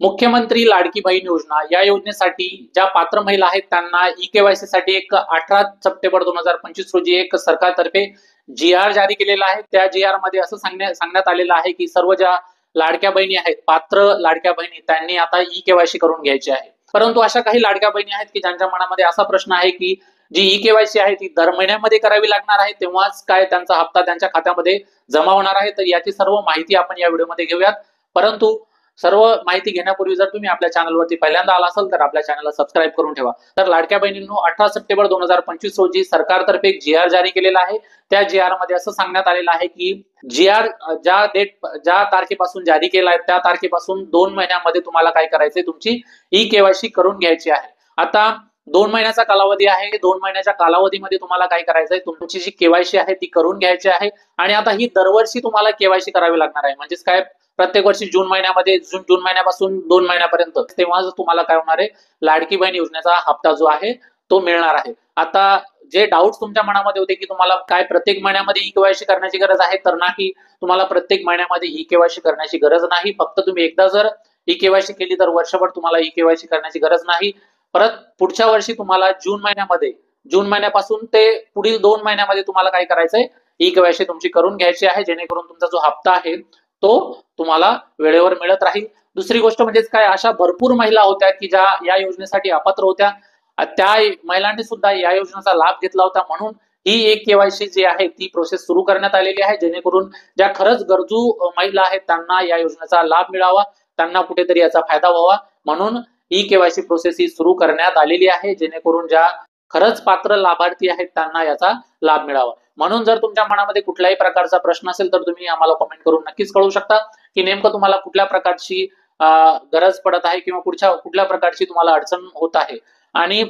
मुख्यमंत्री लाडकी बहीण योजना या योजनेसाठी ज्या पात्र महिला आहेत त्यांना ई-केवायसी साठी एक 18 सप्टेंबर 2025 रोजी एक सरकारतर्फे जी-आर जारी केलेला आहे. त्या जी-आर मध्ये असं सांगण्यात आलेलं आहे की सर्व ज्या लाडक्या बहिणी आहेत, पात्र लाडक्या बहिणी, त्यांनी आता ई-केवायसी करून घ्यायची आहे. परंतु अशा काही लाडक्या बहिणी आहेत की ज्यांच्या मनामध्ये असा प्रश्न आहे की जी ई-केवायसी आहे ती दर महिन्यामध्ये करावी लागणार आहे, तेव्हाच काय त्यांचा हप्ता त्यांच्या खात्यामध्ये जमा होणार आहे. तर याची सर्व माहिती आपण या व्हिडिओमध्ये घेऊयात. परंतु सर्व माहिती घेण्यापूर्वी जर तुम्ही आपल्या चॅनलवरती पहिल्यांदा आला असाल तर आपल्या चॅनलला सबस्क्राईब करून ठेवा. तर लाडक्या बहिणींनो, 18 सप्टेंबर 2025 रोजी सरकारतर्फे एक जी-आर जारी केलेला आहे. त्या जी-आर मध्ये असं सांगण्यात आलेलं आहे की जी-आर ज्या तारखेपासून जारी केला आहे त्या तारखेपासून 2 महिन्यामध्ये तुम्हाला काय करायचंय, तुमची ई-केवायसी करून घ्यायची आहे. आता 2 महिन्याचा कालावधी आहे. 2 महिन्याच्या कालावधीमध्ये तुम्हाला काय करायचंय, तुमची जी केवायसी आहे ती करून घ्यायची आहे. आणि आता ही दरवर्षी तुम्हाला केवायसी करावी लागणार आहे. म्हणजेच काय, प्रत्येक वर्षी जून महिन्यापासून 2 महिन्यापर्यंत, तेव्हा तुम्हाला काय होणार आहे, लाडकी बहीण योजनेचा हप्ता जो आहे तो मिळणार आहे. आता जे डाऊट्स तुमच्या मनामध्ये होते की तुम्हाला काय प्रत्येक महिन्यामध्ये ई केवायसी करण्याची गरज आहे, तर नाही, तुम्हाला प्रत्येक महिन्यामध्ये ई केवायसी करण्याची गरज नाही. फक्त तुम्ही एकदा जर ई केवायसी केली तर वर्षभर तुम्हाला ई केवायसी करण्याची गरज नाही. परत पुढच्या वर्षी तुम्हाला जून महिन्यापासून ते पुढील 2 महिन्यामध्ये तुम्हाला काय करायचंय, ई केवायसी तुमची करून घ्यायची आहे, जेणेकरून तुमचा जो हप्ता आहे तो तुम्हाला वेळेवर मिळत राहील. दुसरी गोष्ट म्हणजेच काय, अशा भरपूर महिला होत्या की ज्या या योजनेसाठी अपात्र होत्या. त्या महिलांनी सुद्धा या योजनेचा लाभ घेतला होता. म्हणून ही एक केवायसी जी आहे ती प्रोसेस सुरू करण्यात आलेली आहे, जेणेकरून ज्या खरंच गरजू महिला आहेत त्यांना या योजनेचा लाभ मिळावा, त्यांना कुठेतरी याचा फायदा व्हावा. म्हणून ई केवायसी प्रोसेस ही सुरू करण्यात आलेली आहे, जेणेकरून ज्या खरंच पात्र लाभार्थी आहेत त्यांना याचा लाभ मिळावा. म्हणून जर तुमच्या मनामध्ये कुठल्याही प्रकारचा प्रश्न असेल तर तुम्ही आम्हाला कमेंट करून नक्कीच कळवू शकता की नेमकं तुम्हाला कुठल्या प्रकारची गरज पडत आहे किंवा कुठल्या प्रकारची तुम्हाला अडचण होत आहे. आणि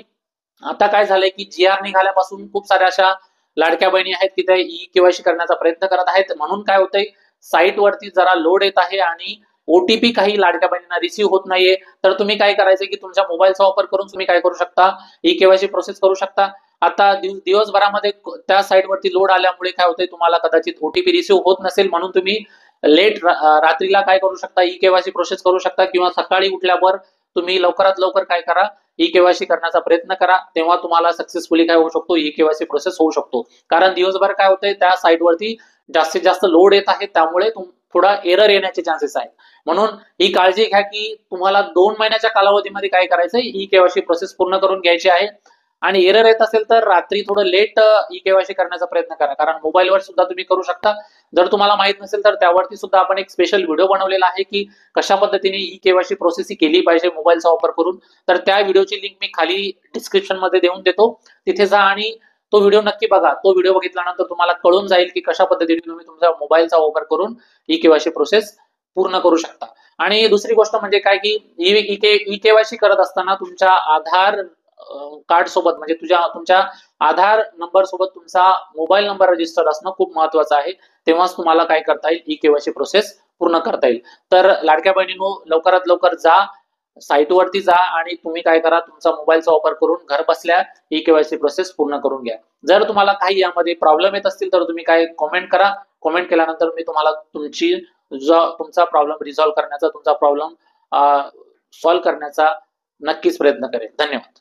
आता काय झालंय की जी-आर निघाल्यापासून खूप साऱ्या अशा लाडक्या बहिणी आहेत की त्या ई केवायसी करण्याचा प्रयत्न करत आहेत. म्हणून काय होतंय, साईट वरती जरा लोड येत आहे आणि ओटीपी काही लाडक्या बहिणींना रिसीव्ह होत नाहीये. तर तुम्ही काय करायचं की तुमच्या मोबाईलचा वापर करून तुम्ही काय करू शकता, ई केवायसी प्रोसेस करू शकता. आता दिवसभरामध्ये त्या साईटवरती लोड आल्यामुळे काय होतंय, तुम्हाला कदाचित ओटीपी रिसीव्ह होत नसेल, म्हणून तुम्ही लेट रात्रीला काय करू शकता, ई केवायसी प्रोसेस करू शकता. किंवा सकाळी उठल्यावर तुम्ही लवकरात लवकर काय करा, ई केवायसी करण्याचा प्रयत्न करा. तेव्हा तुम्हाला सक्सेसफुली काय होऊ शकतो, ई केवायसी प्रोसेस होऊ शकतो. कारण दिवसभर काय होतंय, त्या साईटवरती जास्तीत जास्त लोड येत आहे, त्यामुळे थोडा एरर येण्याचे चान्सेस आहेत. म्हणून ही काळजी घ्या की तुम्हाला 2 महिन्याच्या कालावधीमध्ये काय करायचंय, ई केवायसी प्रोसेस पूर्ण करून घ्यायची आहे. आणि एरर येत असेल तर रात्री थोडं लेट ई केवायसी करण्याचा प्रयत्न करा, कारण मोबाईलवर सुद्धा तुम्ही करू शकता. जर तुम्हाला माहित नसेल तर त्यावरती सुद्धा आपण एक स्पेशल व्हिडिओ बनवलेला आहे की कशा पद्धतीने ई केवायसी प्रोसेस केली पाहिजे मोबाईलचा वापर करून. तर त्या व्हिडिओची लिंक मी खाली डिस्क्रिप्शन मध्ये देऊन देतो, तिथे जा आणि तो व्हिडिओ नक्की बघा. तो व्हिडिओ बघितल्यानंतर तुम्हाला कळून जाईल की कशा पद्धतीने तुम्ही तुमच्या मोबाईलचा वापर करून ई केवायसी प्रोसेस पूर्ण करू शकता. आणि दुसरी गोष्ट म्हणजे काय की ई केवायसी करत असताना तुमच्या आधार कार्ड सोबत, म्हणजे तुमच्या आधार नंबर सोबत तुमचा मोबाईल नंबर रजिस्टर असणं खूप महत्वाचं आहे. तेव्हाच तुम्हाला काय करता येईल, ई केवायसी प्रोसेस पूर्ण करता येईल. तर लाडक्या बहिणींनो, लवकरात लवकर जा, साईटवरती जा आणि तुम्ही काय करा, तुमचा मोबाईलचा वापर करून घर बसल्या ई केवायसी प्रोसेस पूर्ण करून घ्या. जर तुम्हाला काही यामध्ये प्रॉब्लेम येत असतील तर तुम्ही काय कमेंट करा. कमेंट केल्यानंतर मी तुम्हाला तुमचा प्रॉब्लेम रिझॉल्व्ह करण्याचा, तुमचा प्रॉब्लेम सॉल्व्ह करण्याचा नक्कीच प्रयत्न करेन. धन्यवाद.